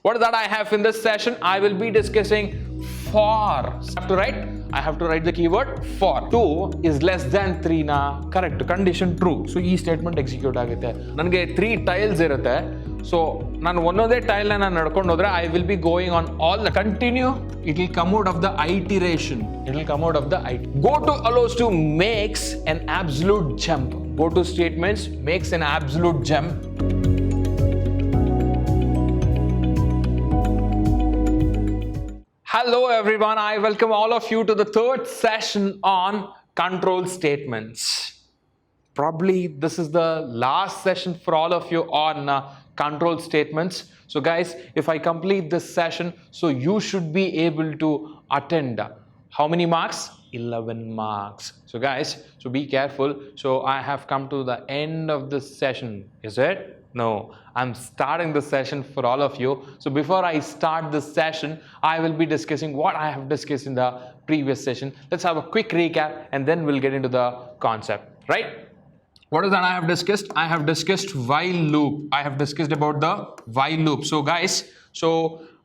what that I have in this session, I will be discussing for. I have to write the keyword for. 2 is less than 3 na correct condition true. So e statement execute agutte. Nange 3 tiles irutte. So ನಾನು ಒಂದೊಂದೇ tail ನಾನು ನಡ್ಕೊಂಡು ಹೋದ್ರೆ I will be going on all the continue. It will come out of the iteration. It will come out of the it. Go to allows to makes an absolute jump. Go to statements makes an absolute jump. Hello everyone, I welcome all of you to the third session on control statements. Probably this is the last session for all of you on control statements. So guys, if I complete this session, so you should be able to attend. How many marks? 11 marks. So guys, so be careful. So I have come to the end of this session. Is it? No, I'm starting the session for all of you. So before I start this session, I will be discussing what I have discussed in the previous session. Let's have a quick recap and then we'll get into the concept, right? What is that I have discussed? I have discussed while loop. I have discussed about the while loop. So guys, so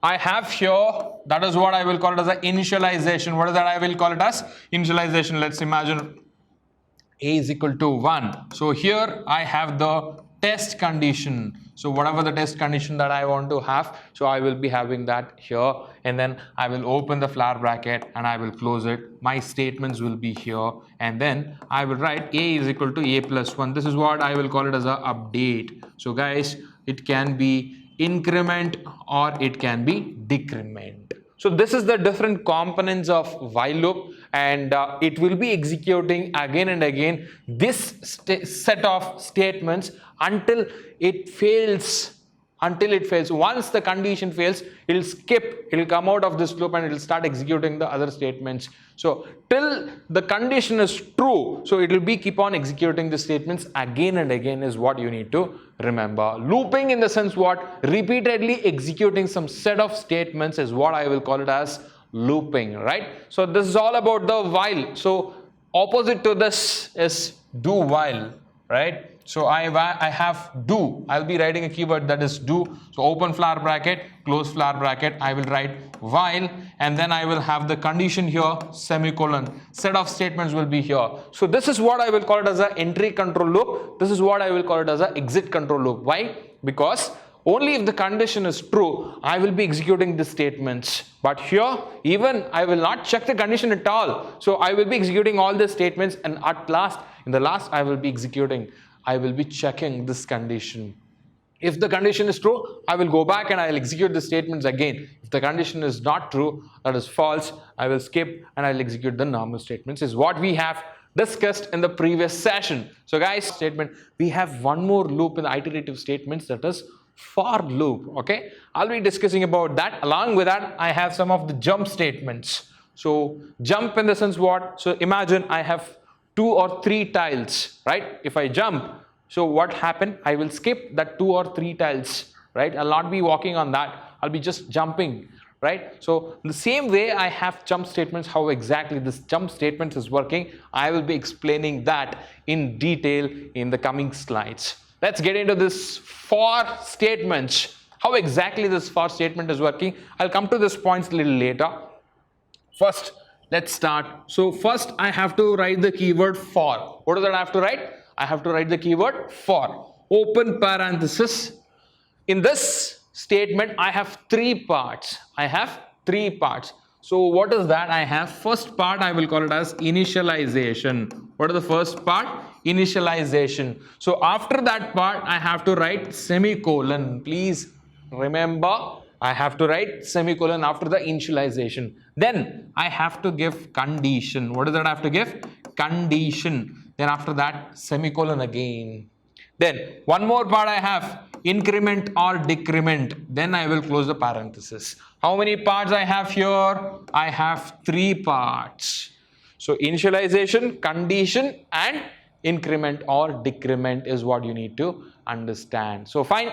I have here, that is what I will call it as an initialization. What is that I will call it as? Initialization. Let's imagine A is equal to 1. So here I have the test condition. So whatever the test condition that I want to have, so I will be having that here, and then I will open the flower bracket and I will close it. My statements will be here, and then I will write A is equal to A plus 1. This is what I will call it as a update. So guys, it can be increment or it can be decrement. So this is the different components of while loop, and it will be executing again and again this set of statements until it fails. Once the condition fails, it will skip, it will come out of this loop and it will start executing the other statements. So till the condition is true, so it will be keep on executing the statements again and again is what you need to remember. Looping in the sense what? Repeatedly executing some set of statements is what I will call it as looping, right? So this is all about the while. So opposite to this is do while, right? So I have do. I'll be writing a keyword that is do. So open flower bracket, close flower bracket. I will write while, and then I will have the condition here, semicolon. Set of statements will be here. So this is what I will call it as an entry control loop. This is what I will call it as an exit control loop. Why? Because only if the condition is true, I will be executing the statements. But here, even I will not check the condition at all. So I will be executing all the statements, and at last, in the last, I will be executing. I will be checking this condition. If the condition is true, I will go back and I will execute the statements again. If the condition is not true, that is false, I will skip and I will execute the normal statements, is what we have discussed in the previous session. So guys, statement, we have one more loop in the iterative statements, that is for loop. Okay, I'll be discussing about that. Along with that, I have some of the jump statements. So jump in the sense what? So imagine I have 2 or 3 tiles, right? If I jump, so what happened? I will skip that 2 or 3 tiles, right? I'll not be walking on that. I'll be just jumping, right? So the same way I have jump statements, how exactly this jump statements is working, I will be explaining that in detail in the coming slides. Let's get into this for statements. How exactly this for statement is working, I'll come to this points a little later. First, let's start. So first I have to write the keyword for. What does that I have to write? I have to write the keyword for. Open parenthesis. In this statement, I have 3 parts. I have 3 parts. So what is that? I have first part, I will call it as initialization. What is the first part? Initialization. So after that part, I have to write semicolon. Please remember, I have to write semicolon after the initialization. Then I have to give condition. What is that I have to give? Condition. Then after that, semicolon again. Then one more part I have, increment or decrement. Then I will close the parenthesis. How many parts I have here? I have 3 parts. So initialization, condition, and increment or decrement is what you need to understand. So fine.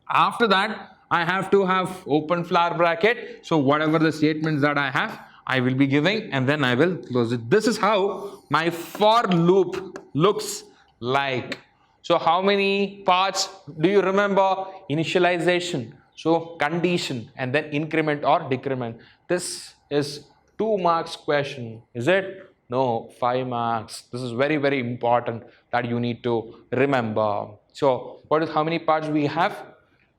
After that, I have to have open flower bracket. So whatever the statements that I have, I will be giving, and then I will close it. This is how my for loop looks like. So how many parts do you remember? Initialization, So condition and then increment or decrement. This is 2 marks question. Is it? No, 5 marks. This is very, very important that you need to remember. So how many parts we have?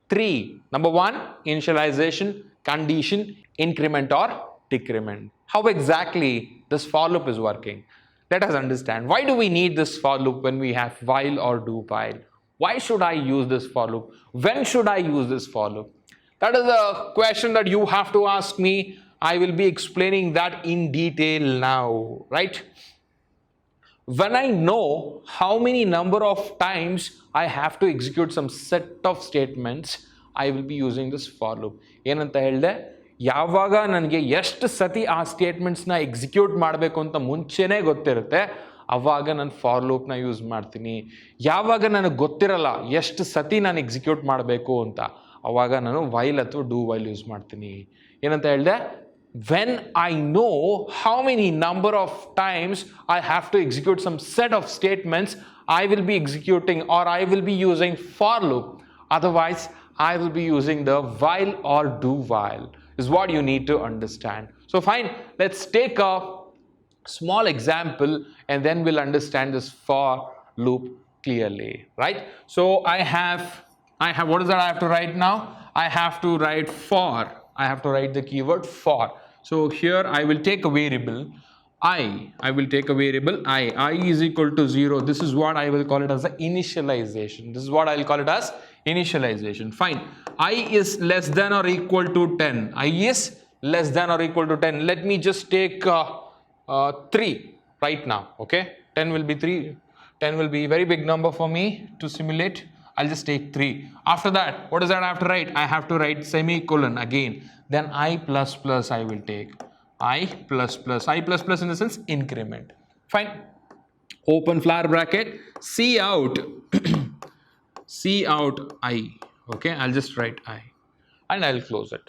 3. Number 1, initialization, condition, increment or decrement. How exactly this for loop is working? Let us understand. Why do we need this for loop when we have while or do while? Why should I use this for loop? When should I use this for loop? That is a question that you have to ask me. I will be explaining that in detail now, right? When I know how many number of times I have to execute some set of statements, I will be using this for loop. ಏನಂತ ಹೇಳಿದೆ, ಯಾವಾಗ ನನಗೆ ಎಷ್ಟು ಸತಿ ಆ ಸ್ಟೇಟ್ಮೆಂಟ್ಸ್ನ execute ಮಾಡಬೇಕು ಅಂತ ಮುಂಚೆನೇ ಗೊತ್ತಿರುತ್ತೆ, ಅವಾಗ ನಾನು ಫಾರ್ ಲೂಪ್ನ ಯೂಸ್ ಮಾಡ್ತೀನಿ. ಯಾವಾಗ ನನಗೆ ಗೊತ್ತಿರಲ್ಲ ಎಷ್ಟು ಸತಿ ನಾನು ಎಕ್ಸಿಕ್ಯೂಟ್ ಮಾಡಬೇಕು ಅಂತ, ಅವಾಗ ನಾನು ವೈಲ್ ಅಥವಾ ಡೂ ವೈಲ್ ಯೂಸ್ ಮಾಡ್ತೀನಿ. ಏನಂತ ಹೇಳಿದೆ, when I know how many number of times I have to execute some set of statements, I will be executing or I will be using for loop. Otherwise, I will be using the while or do while is what you need to understand. So fine, let's take a small example and then we'll understand this for loop clearly, right? So I have what is that I have to write now? I have to write for. I have to write the keyword for. So here I will take a variable I will take a variable I is equal to 0. This is what I will call it as the initialization. This is what I will call it as initialization. Fine. I is less than or equal to 10. I is less than or equal to 10. Let me just take 3 right now. Okay. 10 will be 3. 10 will be a very big number for me to simulate. I'll just take 3. After that, what is that I have to write? I have to write semicolon again. Then I plus plus I will take. I plus plus. I plus plus in the sense increment. Fine. Open flower bracket. See out. See out I. Okay. I'll just write I. And I'll close it.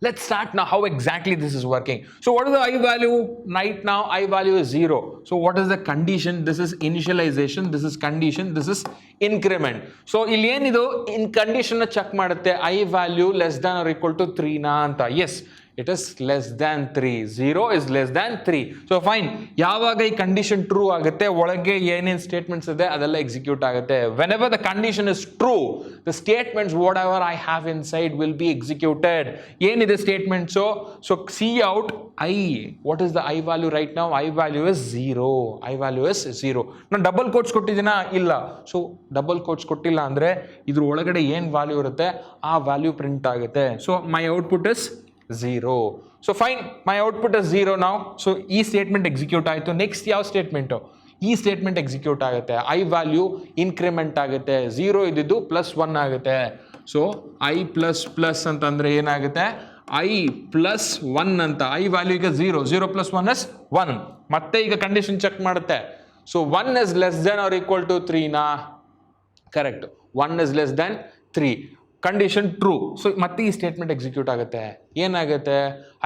Let's start now how exactly this is working. So what is the I value? Right now I value is 0. So what is the condition? This is initialization, this is condition, this is increment. So ಇಲ್ಲಿ ಏನಿದು in condition check ಮಾಡುತ್ತೆ I value less than or equal to 3 na anta. Yes, it is less than 3. 0 is less than 3. So fine. ಯಾವಾಗ ಈ condition true ಆಗುತ್ತೆ, ಒಳಗೆ ಏನೇನು statements ಇದೆ ಅದೆಲ್ಲ execute ಆಗುತ್ತೆ. Whenever the condition is true, the statements whatever I have inside will be executed. ಏನಿದೆ statement? So see out I. What is the I value right now? I value is 0. I value is 0. ನಾನು double quotes ಕೊಟ್ಟಿದ್ದೀನಾ? ಇಲ್ಲ. So double quotes ಕೊಟ್ಟಿಲ್ಲ ಅಂದರೆ ಇದ್ರ ಒಳಗಡೆ ಏನು value ಇರುತ್ತೆ ಆ ವ್ಯಾಲ್ಯೂ ಪ್ರಿಂಟ್ ಆಗುತ್ತೆ. So my output is 0. So fine, my output is 0 now. So ಈ ಸ್ಟೇಟ್ಮೆಂಟ್ ಎಕ್ಸಿಕ್ಯೂಟ್ ಆಯಿತು. ನೆಕ್ಸ್ಟ್ ಯಾವ ಸ್ಟೇಟ್ಮೆಂಟು? ಈ ಸ್ಟೇಟ್ಮೆಂಟ್ ಎಕ್ಸಿಕ್ಯೂಟ್ ಆಗುತ್ತೆ. ಐ ವ್ಯಾಲ್ಯೂ ಇನ್ಕ್ರಿಮೆಂಟ್ ಆಗುತ್ತೆ. 0 ಇದ್ದಿದ್ದು +1 ಆಗುತ್ತೆ. ಸೊ ಐ ಪ್ಲಸ್ ಪ್ಲಸ್ ಅಂತಂದರೆ ಏನಾಗುತ್ತೆ? ಐ ಪ್ಲಸ್ 1 ಅಂತ. ಐ ವ್ಯಾಲ್ಯೂ ಈಗ 0. 0 + 1 is 1. ಮತ್ತೆ ಈಗ ಕಂಡೀಷನ್ ಚೆಕ್ ಮಾಡುತ್ತೆ. So 1 is less than or equal to 3 ನಾ? Correct. 1 is less than 3. Condition true. So ಮತ್ತೆ ಈ ಸ್ಟೇಟ್ಮೆಂಟ್ ಎಕ್ಸಿಕ್ಯೂಟ್ ಆಗುತ್ತೆ. ಏನಾಗುತ್ತೆ?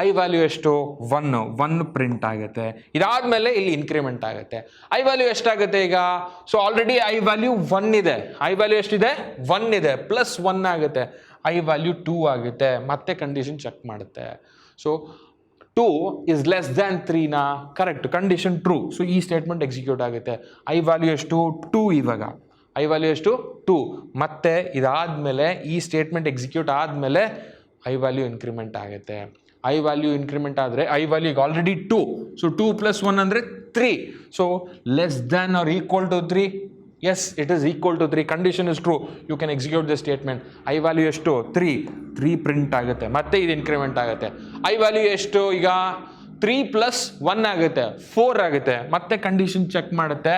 ಐ ವ್ಯಾಲ್ಯೂ ಎಷ್ಟು? 1 ಪ್ರಿಂಟ್ ಆಗುತ್ತೆ. ಇದಾದ್ಮೇಲೆ ಇಲ್ಲಿ ಇನ್ಕ್ರಿಮೆಂಟ್ ಆಗುತ್ತೆ. ಐ ವ್ಯಾಲ್ಯೂ ಎಷ್ಟಾಗುತ್ತೆ ಈಗ? ಸೊ ಆಲ್ರೆಡಿ ಐ ವ್ಯಾಲ್ಯೂ 1 ಇದೆ. ಐ ವ್ಯಾಲ್ಯೂ ಎಷ್ಟಿದೆ? 1 ಇದೆ. +1 ಆಗುತ್ತೆ. ಐ ವ್ಯಾಲ್ಯೂ 2 ಆಗುತ್ತೆ. ಮತ್ತೆ ಕಂಡೀಷನ್ ಚೆಕ್ ಮಾಡುತ್ತೆ. ಸೊ 2 is less than 3 ನಾ? ಕರೆಕ್ಟ್. Condition true. ಸೊ ಈ ಸ್ಟೇಟ್ಮೆಂಟ್ ಎಕ್ಸಿಕ್ಯೂಟ್ ಆಗುತ್ತೆ. ಐ ವ್ಯಾಲ್ಯೂ ಎಷ್ಟು? 2 ಇವಾಗ. ಐ ವ್ಯಾಲ್ಯೂ ಎಷ್ಟು? 2. ಮತ್ತೆ ಇದಾದಮೇಲೆ ಈ ಸ್ಟೇಟ್ಮೆಂಟ್ ಎಕ್ಸಿಕ್ಯೂಟ್ ಆದಮೇಲೆ ಐ ವ್ಯಾಲ್ಯೂ ಇನ್ಕ್ರಿಮೆಂಟ್ ಆಗುತ್ತೆ. ಐ ವ್ಯಾಲ್ಯೂ ಇನ್ಕ್ರಿಮೆಂಟ್ ಆದರೆ ಐ ವ್ಯಾಲ್ಯೂ ಈಗ ಆಲ್ರೆಡಿ 2. ಸೊ 2 + 1 ಅಂದರೆ 3. So less than or equal to 3. Yes, it is equal to 3. Condition is true. You can execute the statement. I value ಎಷ್ಟು? 3 print ಆಗುತ್ತೆ. ಮತ್ತೆ ಇದು increment ಆಗುತ್ತೆ. I value ಎಷ್ಟು ಈಗ? 3 + 1 ಆಗುತ್ತೆ. 4 ಆಗುತ್ತೆ. ಮತ್ತೆ ಕಂಡೀಷನ್ ಚೆಕ್ ಮಾಡುತ್ತೆ.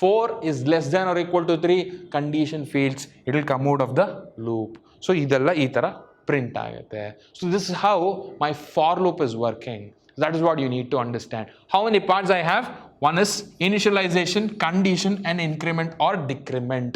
4 is less than or equal to 3. Condition fails. It will come out of the loop. So ಇದೆಲ್ಲ ಈ ಥರ ಪ್ರಿಂಟ್ ಆಗುತ್ತೆ. So this is how my for loop is working. That is what you need to understand. How many parts I have? One is initialization, condition, and increment or decrement.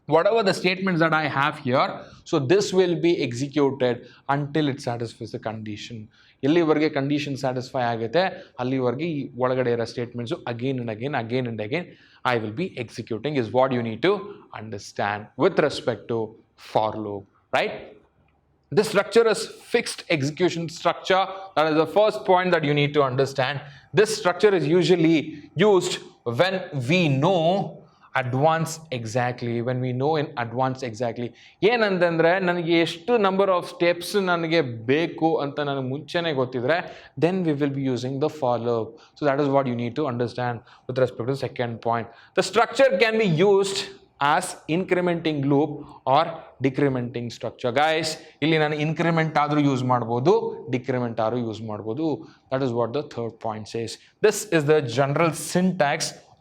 Whatever the statements that I have here, so this will be executed until it satisfies the condition. ಎಲ್ಲಿವರೆಗೆ condition satisfy ಆಗುತ್ತೆ ಅಲ್ಲಿವರೆಗೆ ಈ ಒಳಗಡೆ ಇರೋ statements again and again I will be executing is what you need to understand with respect to for loop, right? This structure is fixed execution structure. That is the first point that you need to understand. This structure is usually used when we know advance exactly, when we know in advance exactly. ಏನಂತಂದ್ರೆ ನನಗೆ ಎಷ್ಟು number of steps ನನಗೆ ಬೇಕು ಅಂತ ನನಗೆ ಮುಂಚೆನೇ ಗೊತ್ತಿದ್ರೆ then we will be using the for loop. So that is what you need to understand with respect to the second point. The structure can be used as incrementing loop or decrementing structure. Guys, ಇಲ್ಲಿ ನಾನು increment ಆದರೂ use ಮಾಡ್ಬೋದು, decrement ಆದರೂ use ಮಾಡ್ಬೋದು. That is what the third point says. This is the general syntax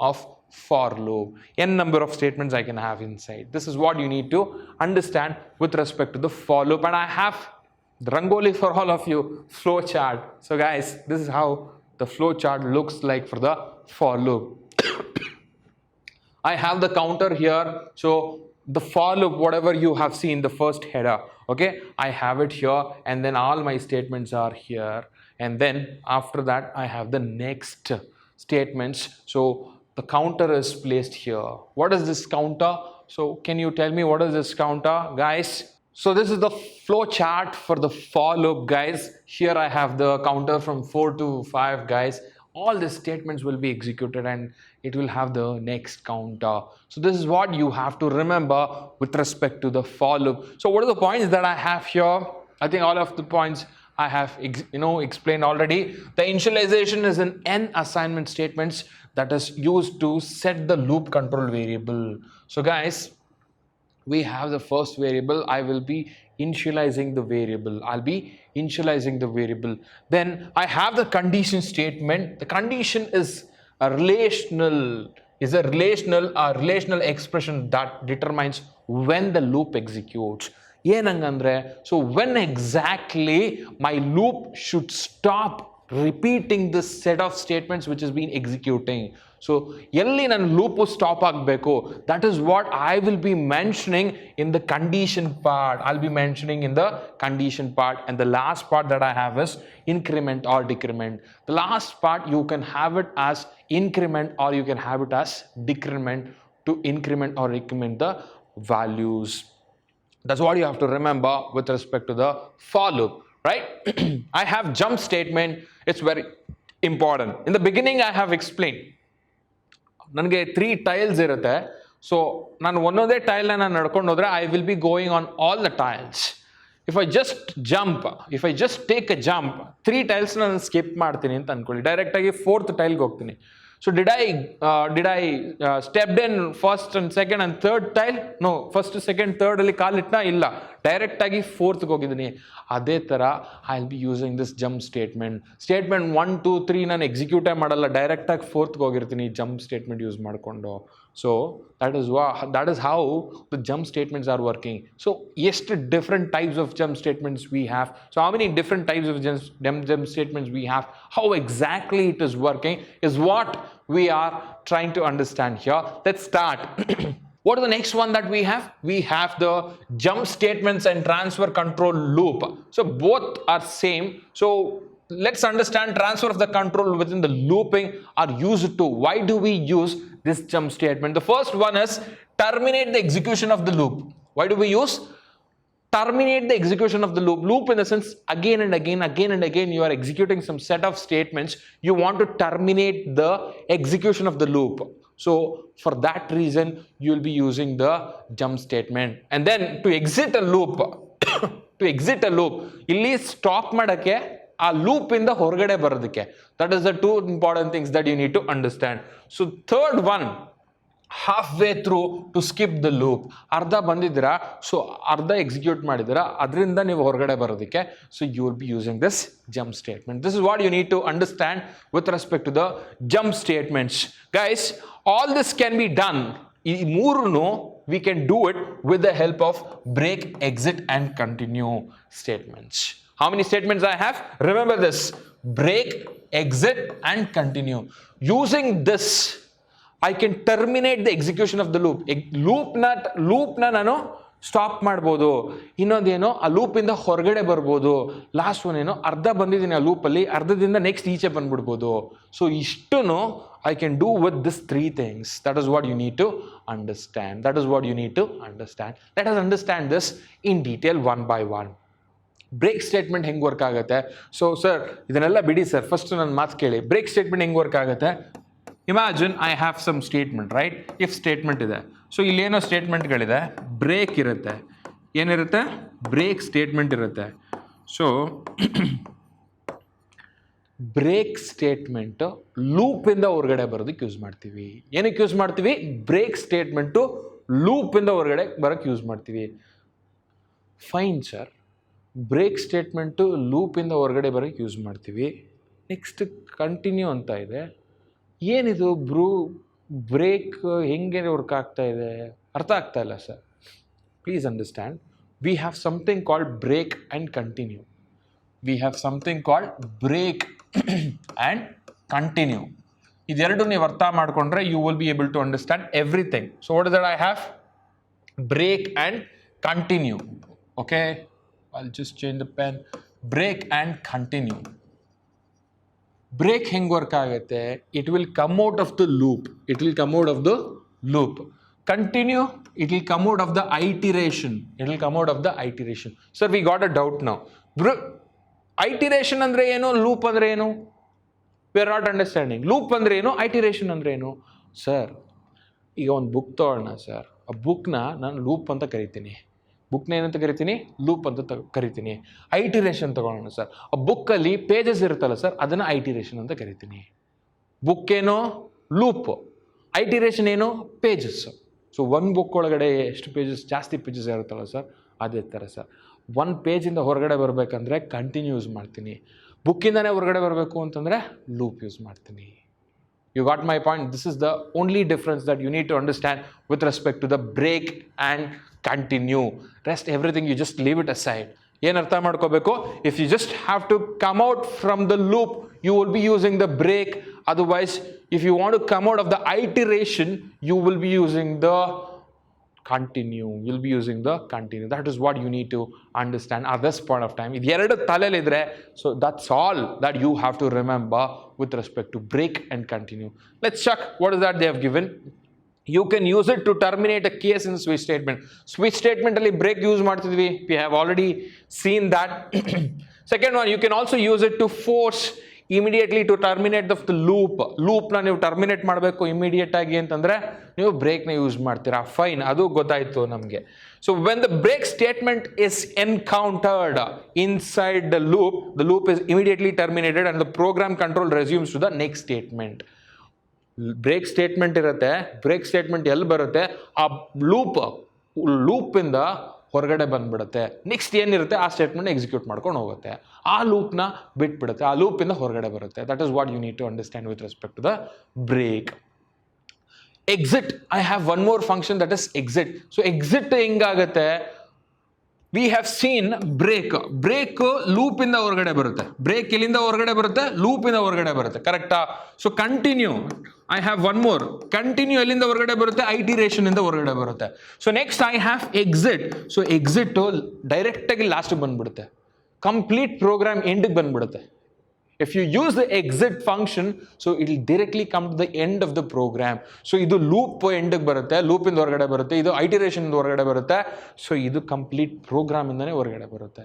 of for loop. N number of statements I can have inside. This is what you need to understand with respect to the for loop. And I have the rangoli for all of you, flow chart. So guys, this is how the flow chart looks like for the for loop. I have the counter here. So the for loop, whatever you have seen, the first header, okay, I have it here, and then all my statements are here, and then after that I have the next statements. So the counter is placed here. What is this counter? So can you tell me what is this counter, guys? So this is the flow chart for the for loop, guys. Here I have the counter from 4 to 5, guys. All the statements will be executed and it will have the next counter. So this is what you have to remember with respect to the for loop. So what are the points that I have here? I think all of the points I have explained already. The initialization is an n assignment statements that is used to set the loop control variable. So guys, we have the first variable. I will be initializing the variable. I'll be initializing the variable. Then I have the condition statement. The condition is a relational expression that determines when the loop executes. ಏನಂಗಂದ್ರೆ, so when exactly my loop should stop repeating this set of statements which has been executing. So ಎಲ್ಲಿ ನನ್ನ loop stop ಆಗಬೇಕು, that is what I will be mentioning in the condition part. I'll be mentioning in the condition part, and the last part that I have is increment or decrement. The last part you can have it as increment or you can have it as decrement to increment or decrement the values. That's what you have to remember with respect to the for loop, right? I have jump statement. It's very important. In the beginning I have explained ನನಗೆ 3 tiles ಇರುತ್ತೆ. So ನಾನು ಒಂದೊಂದೇ ಟೈಲ್ನ ನಾನು ನಡ್ಕೊಂಡು ಹೋದರೆ I will be going on all the tiles. If I just take a jump, 3 tiles ನಾನು skip ಮಾಡ್ತೀನಿ ಅಂತ ಅನ್ಕೊಳ್ಳಿ, ಡೈರೆಕ್ಟಾಗಿ 4th ಟೈಲ್ಗೆ ಹೋಗ್ತೀನಿ. So did I stepped in first and second and third tile? No, first, second, third ಅಲ್ಲಿ ಕಾಲಿಟ್ನ ಇಲ್ಲ, direct ಆಗಿ 4th ಹೋಗಿದ್ದೀನಿ. ಅದೇ ಥರ I will be using this jump statement. 1 2 3 ನಾನು ಎಕ್ಸಿಕ್ಯೂಟೇ ಮಾಡಲ್ಲ, ಡೈರೆಕ್ಟಾಗಿ 4th ಹೋಗಿರ್ತೀನಿ ಜಂಪ್ ಸ್ಟೇಟ್ಮೆಂಟ್ ಯೂಸ್ ಮಾಡಿಕೊಂಡು. So that is how the jump statements are working. So ಎಷ್ಟು different types of jump statements we have. So how many different types of jump statements we have, how exactly it is working is what we are trying to understand here. Let's start. What is the next one that we have? We have the jump statements and transfer control loop. So both are same. So let's understand transfer of the control within the looping are used to. Why do we use this jump statement? The first one is terminate the execution of the loop. Why do we use terminate the execution of the loop? Loop in the sense again and again you are executing some set of statements. You want to terminate the execution of the loop. So for that reason you will be using the jump statement. And then to exit a loop ಇಲ್ಲಿ stop ಮಾಡಕ್ಕೆ ಆ loop ಇಂದ ಹೊರಗಡೆ ಬರೋದಕ್ಕೆ, that is the 2 important things that you need to understand. So third one, halfway through to skip the loop. ಅರ್ಧ ಬಂದಿದ್ದೀರಾ, so ಅರ್ಧ execute ಮಾಡಿದ್ದೀರಾ, ಅದರಿಂದ ನೀವು ಹೊರಗಡೆ ಬರೋದಕ್ಕೆ, so you will be using this jump statement. This is what you need to understand with respect to the jump statements. Guys, all this can be done, ಈ ಮೂರನ್ನು we can do it with the help of break, exit and continue statements. How many statements I have? Remember this: break, exit and continue. Using this I can terminate the execution of the loop. ಲೂಪ್ನ ನಾನು stop ಮಾಡ್ಬೋದು, ಇನ್ನೊಂದೇನೋ ಆ ಲೂಪಿಂದ ಹೊರಗಡೆ ಬರ್ಬೋದು, last one ಏನೋ ಅರ್ಧ ಬಂದಿದ್ದೀನಿ ಆ ಲೂಪಲ್ಲಿ, ಅರ್ಧದಿಂದ ನೆಕ್ಸ್ಟ್ ಈಚೆ ಬಂದ್ಬಿಡ್ಬೋದು. ಸೊ ಇಷ್ಟನ್ನು I can do with these 3 things. That is what you need to understand. Let us understand this in detail one by one. Break statement ಹೆಂಗೆ ವರ್ಕ್ ಆಗುತ್ತೆ? ಸೊ ಸರ್ ಇದನ್ನೆಲ್ಲ ಬಿಡಿ ಸರ್, ಫಸ್ಟ್ ನನ್ನ ಮಾತು ಕೇಳಿ. Break statement ಹೆಂಗೆ work ಆಗುತ್ತೆ? Imagine I have some statement, right? If statement ಇದೆ. ಸೊ ಇಲ್ಲೇನೋ ಸ್ಟೇಟ್ಮೆಂಟ್ಗಳಿದೆ, ಬ್ರೇಕ್ ಇರುತ್ತೆ. ಏನಿರುತ್ತೆ? ಬ್ರೇಕ್ ಸ್ಟೇಟ್ಮೆಂಟ್ ಇರುತ್ತೆ. ಸೊ ಬ್ರೇಕ್ ಸ್ಟೇಟ್ಮೆಂಟ್ ಲೂಪಿಂದ ಹೊರಗಡೆ ಬರೋದಕ್ಕೆ ಯೂಸ್ ಮಾಡ್ತೀವಿ. ಏನಕ್ಕೆ ಯೂಸ್ ಮಾಡ್ತೀವಿ? ಬ್ರೇಕ್ ಸ್ಟೇಟ್ಮೆಂಟು ಲೂಪಿಂದ ಹೊರಗಡೆ ಬರೋಕ್ಕೆ ಯೂಸ್ ಮಾಡ್ತೀವಿ. ಫೈನ್ ಸರ್, ಬ್ರೇಕ್ ಸ್ಟೇಟ್ಮೆಂಟು ಲೂಪಿಂದ ಹೊರಗಡೆ ಬರೋಕ್ಕೆ ಯೂಸ್ ಮಾಡ್ತೀವಿ. ನೆಕ್ಸ್ಟ್ ಕಂಟಿನ್ಯೂ ಅಂತ ಇದೆ. ಏನಿದು ಬ್ರೇಕ್ ಹೆಂಗೆ ವರ್ಕ್ ಆಗ್ತಾ ಇದೆ? ಅರ್ಥ ಆಗ್ತಾ ಇಲ್ಲ ಸರ್. Please understand, we have something called break and continue. We have something called break and continue. ಇದೆರಡು ನೀವು ಅರ್ಥ ಮಾಡಿಕೊಂಡ್ರೆ you will be able to understand everything. So what is that? I have break and continue. Okay, I'll just change the pen. Break and continue. Break ಹೆಂಗೆ work ಆಗುತ್ತೆ? It will come out of the loop. It will come out of the loop. Continue, it will come out of the iteration. It will come out of the iteration. Sir, we got a doubt now. Iteration ಅಂದರೆ ಏನು? Loop ಅಂದರೆ ಏನು? We are not understanding. Loop ಅಂದರೆ ಏನು? ಐಟಿರೇಷನ್ ಅಂದರೆ ಏನು? Sir, ಈಗ ಒಂದು ಬುಕ್ ತೊಗೊಳ್ಳೋಣ ಸರ್. ಆ ಬುಕ್ನ ನಾನು ಲೂಪ್ ಅಂತ ಕರಿತೀನಿ. ಬುಕ್ನ ಏನಂತ ಕರಿತೀನಿ? ಲೂಪ್ ಅಂತ ಕರಿತೀನಿ. ಐಟಿರೇಷನ್ ತೊಗೊಳ್ಳೋಣ ಸರ್. ಆ ಬುಕ್ಕಲ್ಲಿ ಪೇಜಸ್ ಇರುತ್ತಲ್ಲ ಸರ್, ಅದನ್ನು ಐಟಿರೇಷನ್ ಅಂತ ಕರಿತೀನಿ. ಬುಕ್ ಏನೋ ಲೂಪ್, ಐಟಿರೇಷನ್ ಏನು? ಪೇಜಸ್. ಸೊ ಒಂದು ಬುಕ್ ಒಳಗಡೆ ಎಷ್ಟು ಪೇಜಸ್, ಜಾಸ್ತಿ ಪೇಜಸ್ ಇರುತ್ತಲ್ಲ ಸರ್, ಅದೇ ಥರ ಸರ್. ಒಂದು ಪೇಜಿಂದ ಹೊರಗಡೆ ಬರಬೇಕಂದ್ರೆ ಕಂಟಿನ್ಯೂ ಯೂಸ್ ಮಾಡ್ತೀನಿ. ಬುಕ್ಕಿಂದನೇ ಹೊರಗಡೆ ಬರಬೇಕು ಅಂತಂದರೆ ಲೂಪ್ ಯೂಸ್ ಮಾಡ್ತೀನಿ. You got my point? This is the only difference that you need to understand with respect to the break and continue. Rest everything you just leave it aside. ಏನು ಅರ್ಥ ಮಾಡ್ಕೋಬೇಕು? If you just have to come out from the loop, you will be using the break. Otherwise, if you want to come out of the iteration, you will be using the continue. You'll be using the continue. That is what you need to understand at this point of time. ಇದೆರಡು ತಲೆಯಲ್ಲಿದ್ರೆ, so that's all that you have to remember with respect to break and continue. Let's check what is that they have given. You can use it to terminate a case in switch statement. Switch statement ಅಲ್ಲಿ break use ಮಾಡ್ತಿದ್ವಿ. We have already seen that. Second one, you can also use it to force immediately to terminate the ಲೂಪ್ನ ನೀವು terminate ಮಾಡಬೇಕು immediate ಆಗಿ ಅಂತಂದರೆ ನೀವು ಬ್ರೇಕ್ನ use ಮಾಡ್ತೀರಾ. Fine, ಅದು ಗೊತ್ತಾಯಿತು ನಮಗೆ. So when the break statement is encountered inside the loop is immediately terminated and the program control resumes to the next statement. Break statement ಇರುತ್ತೆ, ಬ್ರೇಕ್ ಸ್ಟೇಟ್ಮೆಂಟ್ ಎಲ್ಲಿ ಬರುತ್ತೆ? ಆ ಲೂಪಿಂದ ಹೊರಗಡೆ ಬಂದ್ಬಿಡುತ್ತೆ. ನೆಕ್ಸ್ಟ್ ಏನಿರುತ್ತೆ ಆ ಸ್ಟೇಟ್ಮೆಂಟ್ ಎಕ್ಸಿಕ್ಯೂಟ್ ಮಾಡ್ಕೊಂಡು ಹೋಗುತ್ತೆ. ಆ ಲೂಪ್ನ ಬಿಟ್ಬಿಡುತ್ತೆ, ಆ ಲೂಪಿಂದ ಹೊರಗಡೆ ಬರುತ್ತೆ. That is what you need to understand with respect to the break. Exit, I have one more function that is exit. So exit ಹೆಂಗಾಗುತ್ತೆ? ವಿ ಹ್ಯಾವ್ ಸೀನ್ ಬ್ರೇಕ್ ಲೂಪಿಂದ ಹೊರಗಡೆ ಬರುತ್ತೆ. ಬ್ರೇಕ್ ಎಲ್ಲಿಂದ ಹೊರಗಡೆ ಬರುತ್ತೆ? ಲೂಪಿಂದ ಹೊರಗಡೆ ಬರುತ್ತೆ. ಕರೆಕ್ಟಾ? So continue, I have one more. Continue ಎಲ್ಲಿಂದ ಹೊರಗಡೆ ಬರುತ್ತೆ? ಐಟಿರೇಷನ್ ಇಂದ ಹೊರಗಡೆ ಬರುತ್ತೆ. So next I have exit. So exit ಡೈರೆಕ್ಟಾಗಿ ಲಾಸ್ಟಿಗೆ ಬಂದ್ಬಿಡುತ್ತೆ, ಕಂಪ್ಲೀಟ್ ಪ್ರೋಗ್ರಾಮ್ ಎಂಡಿಗೆ ಬಂದ್ಬಿಡುತ್ತೆ. If you use the exit function, so it will directly come to the end of the program. So idu loop end ಗೆ ಬರುತ್ತೆ, loop ಇಂದ ಹೊರಗಡೆ ಬರುತ್ತೆ, ಇದು iteration ಇಂದ ಹೊರಗಡೆ ಬರುತ್ತೆ. So ಇದು complete program ಇಂದನೇ ಹೊರಗಡೆ ಬರುತ್ತೆ.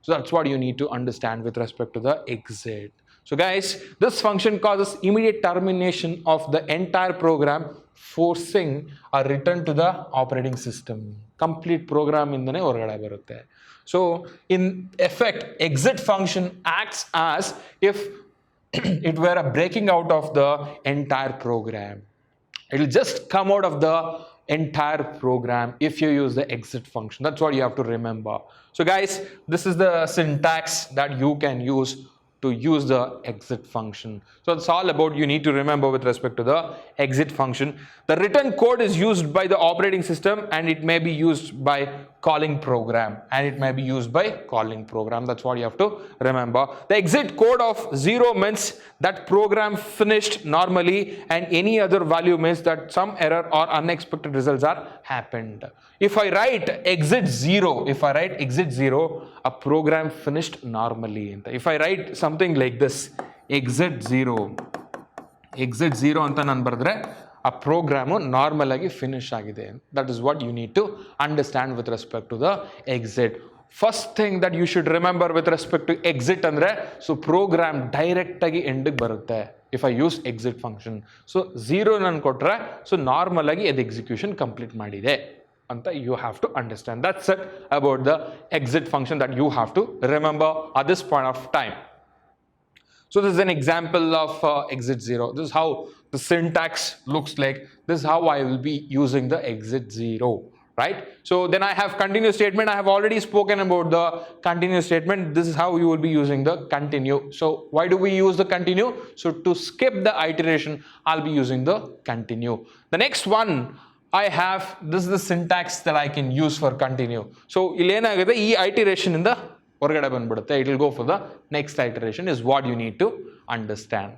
So that's what you need to understand with respect to the exit. So guys, this function causes immediate termination of the entire program, forcing a return to the operating system. Complete program ಇಂದನೇ ಹೊರಗಡೆ ಬರುತ್ತೆ. So in effect, exit function acts as if it were a breaking out of the entire program. It will just come out of the entire program if you use the exit function. That's what you have to remember. So guys, this is the syntax that you can use to use the exit function. So it's all about you need to remember with respect to the exit function. The return code is used by the operating system and it may be used by calling program. That's what you have to remember. The exit code of 0 means that program finished normally and any other value means that some error or unexpected results are happened. If I write exit 0, a program finished normally. If I write something like this, exit 0 anta nan baradre a program normally finish agide. That is what you need to understand with respect to the exit. First thing that you should remember with respect to exit andre, so program direct agi end ಗೆ ಬರುತ್ತೆ if I use exit function. So 0 nan kotre, so normal agi ed execution complete madide anta you have to understand. That's it about the exit function that you have to remember at this point of time. So this is an example of exit 0. This is how the syntax looks like. This is how I will be using the exit 0, right? So then I have continue statement. I have already spoken about the continue statement. This is how you will be using the continue. So why do we use the continue? So to skip the iteration, I'll be using the continue. The next one I have, this is the syntax that I can use for continue. So illenagade ee iteration in the ಹೊರಗಡೆ ಬಂದ್ಬಿಡುತ್ತೆ. It will go for the next iteration is what you need to understand.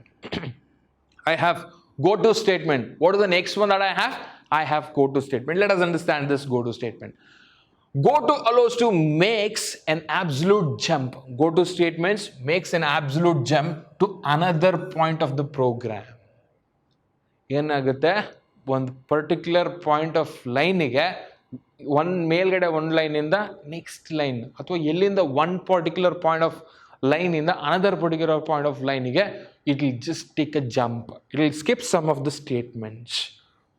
I have go to statement. What is the next one that I have? I have go to statement. Let us understand this go to statement. Go to allows to makes an absolute jump. Go to statements makes an absolute jump to another point of the program. ಏನಾಗುತ್ತೆ, ಒಂದು particular point of ಲೈನಿಗೆ one ಮೇಲ್ಗಡೆ ಒಂದು ಲೈನಿಂದ next line, ಅಥವಾ ಎಲ್ಲಿಂದ one particular point of ಲೈನಿಂದ another particular point of ಲೈನಿಗೆ it will just take a jump. It will skip some of the statements.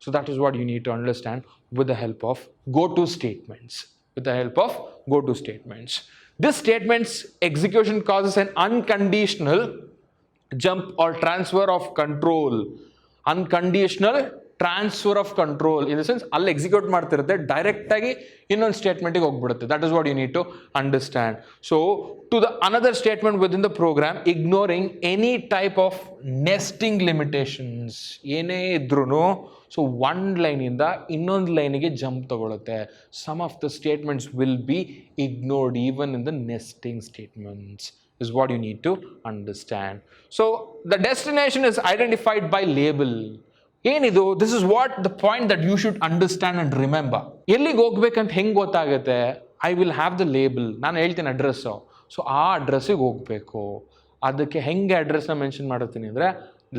So that is what you need to understand with the help of go to statements. With the help of go to statements. This statement's execution causes an unconditional jump or transfer of control. Unconditional transfer of control in the sense ಅಲ್ಲಿ execute ಮಾಡ್ತಿರುತ್ತೆ, direct ಆಗಿ ಇನ್ನೊಂದು ಸ್ಟೇಟ್ಮೆಂಟ್ಗೆ ಹೋಗ್ಬಿಡುತ್ತೆ. That is what you need to understand. So to the another statement within the program, ignoring any type of nesting limitations. ಏನೇ ಇದ್ರೂ so ಒಂದು ಲೈನಿಂದ ಇನ್ನೊಂದು ಲೈನಿಗೆ ಜಂಪ್ ತಗೊಳುತ್ತೆ. Some of the statements will be ignored even in the nesting statements is what you need to understand. So the destination is identified by label. ಏನಿದು, this is what the point that you should understand and remember. ಎಲ್ಲಿಗೆ ಹೋಗ್ಬೇಕಂತ ಹೆಂಗೆ ಗೊತ್ತಾಗುತ್ತೆ? I will have the label. ನಾನು ಹೇಳ್ತೀನಿ address, so ಆ ಅಡ್ರೆಸ್ಸಿಗೆ ಹೋಗಬೇಕು. ಅದಕ್ಕೆ ಹೆಂಗೆ ಅಡ್ರೆಸ್ನ ಮೆನ್ಷನ್ ಮಾಡಿರ್ತೀನಿ ಅಂದರೆ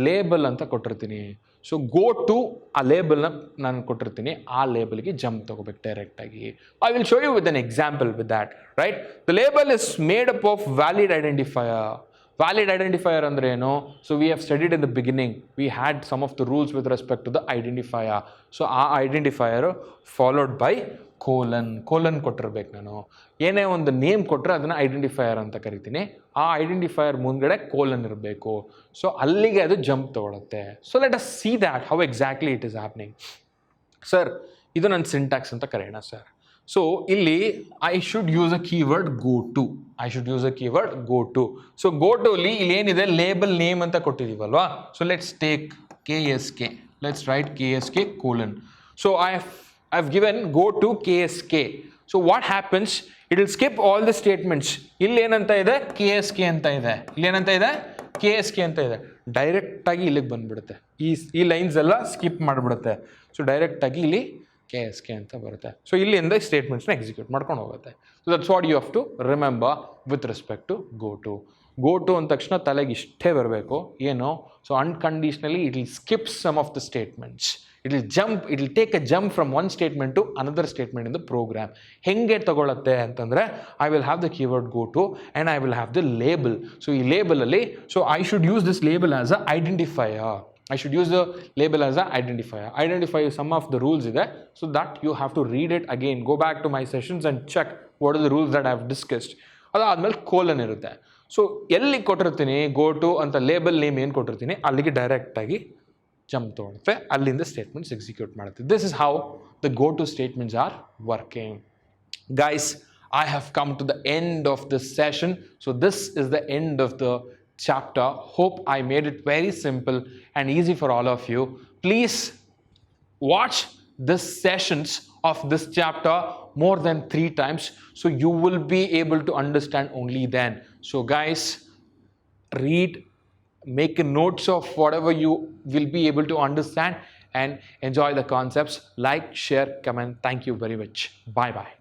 ಲೇಬಲ್ ಅಂತ ಕೊಟ್ಟಿರ್ತೀನಿ. ಸೊ ಗೋ ಟು ಆ ಲೇಬಲ್ನ ನಾನು ಕೊಟ್ಟಿರ್ತೀನಿ, ಆ ಲೇಬಲ್ಗೆ ಜಂಪ್ ತಗೋಬೇಕು ಡೈರೆಕ್ಟಾಗಿ. I will show you with an example with that, right? The label is made up of valid identifier. Valid identifier ಅಂದ್ರೆ ಏನು? So we have studied in the beginning. We had some of the rules with respect to the identifier. So ಆ identifier followed by colon ಕೊಟ್ಟಿರ್ಬೇಕು. ನಾನು ಏನೇ ಒಂದು name ಕೊಟ್ಟರೆ ಅದನ್ನು identifier ಅಂತ ಕರಿತೀನಿ. ಆ ಐಡೆಂಟಿಫೈಯರ್ ಮುಂದ್ಗಡೆ ಕೋಲನ್ ಇರಬೇಕು. ಸೊ ಅಲ್ಲಿಗೆ ಅದು ಜಂಪ್ ತಗೊಳುತ್ತೆ. So let us see that how exactly it is happening. Sir, ಇದು ನನ್ನ ಸಿಂಟ್ಯಾಕ್ಸ್ ಅಂತ ಕರೆಯೋಣ ಸರ್. ಸೊ ಇಲ್ಲಿ I should use a keyword go to. So go to ಅಲ್ಲಿ ಇಲ್ಲಿ ಏನಿದೆ, ಲೇಬಲ್ ನೇಮ್ ಅಂತ ಕೊಟ್ಟಿದ್ದೀವಲ್ವಾ. So let's take KSK. Let's write KSK colon. So I've given go to KSK. So what happens? It will skip all the statements. ಇಲ್ಲಿ ಏನಂತ ಇದೆ, KSK ಅಂತ ಇದೆ. ಇಲ್ಲಿ ಏನಂತ ಇದೆ, KSK ಅಂತ ಇದೆ. ಡೈರೆಕ್ಟಾಗಿ ಇಲ್ಲಿಗೆ ಬಂದ್ಬಿಡುತ್ತೆ. ಈ ಲೈನ್ಸ್ ಎಲ್ಲ ಸ್ಕಿಪ್ ಮಾಡಿಬಿಡುತ್ತೆ. ಸೊ ಡೈರೆಕ್ಟಾಗಿ ಇಲ್ಲಿ KSK ಅಂತ ಬರುತ್ತೆ. ಸೊ ಇಲ್ಲಿಂದ ಸ್ಟೇಟ್ಮೆಂಟ್ಸ್ನ ಎಕ್ಸಿಕ್ಯೂಟ್ ಮಾಡ್ಕೊಂಡು ಹೋಗುತ್ತೆ. So that's what you have to remember with respect to go to ಅಂದ ತಕ್ಷಣ ತಲೆಗೆ ಇಷ್ಟೇ ಬರಬೇಕು, ಏನು? So unconditionally it will skip some of the statements. It will take a jump from one statement to another statement in the program. ಹೆಂಗೆ ತಗೊಳುತ್ತೆ ಅಂತಂದರೆ, I will have the keyword go to and I will have the label. So ಈ ಲೇಬಲಲ್ಲಿ, so I should use this label as a identifier. I should use the label as an identifier. Identify some of the rules there, so that you have to read it again. Go back to my sessions and check what are the rules that I have discussed. ಅದಾದ್ಮೇಲೆ colon ಇರುತ್ತೆ. So ಎಲ್ಲಿ ಕೊಟ್ಟಿರ್ತೀನಿ go to ಅಂತ label name ಏನು ಕೊಟ್ಟಿರ್ತೀನಿ ಅಲ್ಲಿಗೆ ಡೈರೆಕ್ಟಾಗಿ jump ತೊಗೊಳುತ್ತೆ, ಅಲ್ಲಿಂದ ಸ್ಟೇಟ್ಮೆಂಟ್ಸ್ ಎಕ್ಸಿಕ್ಯೂಟ್ ಮಾಡುತ್ತೆ. This is how the go to statements are working. Guys, I have come to the end of this session. So this is the end of the chapter. Hope I made it very simple and easy for all of you. Please watch the sessions of this chapter more than 3 times, so you will be able to understand only then. So guys, read, make notes of whatever you will be able to understand and enjoy the concepts. Like, share, comment. Thank you very much. Bye bye.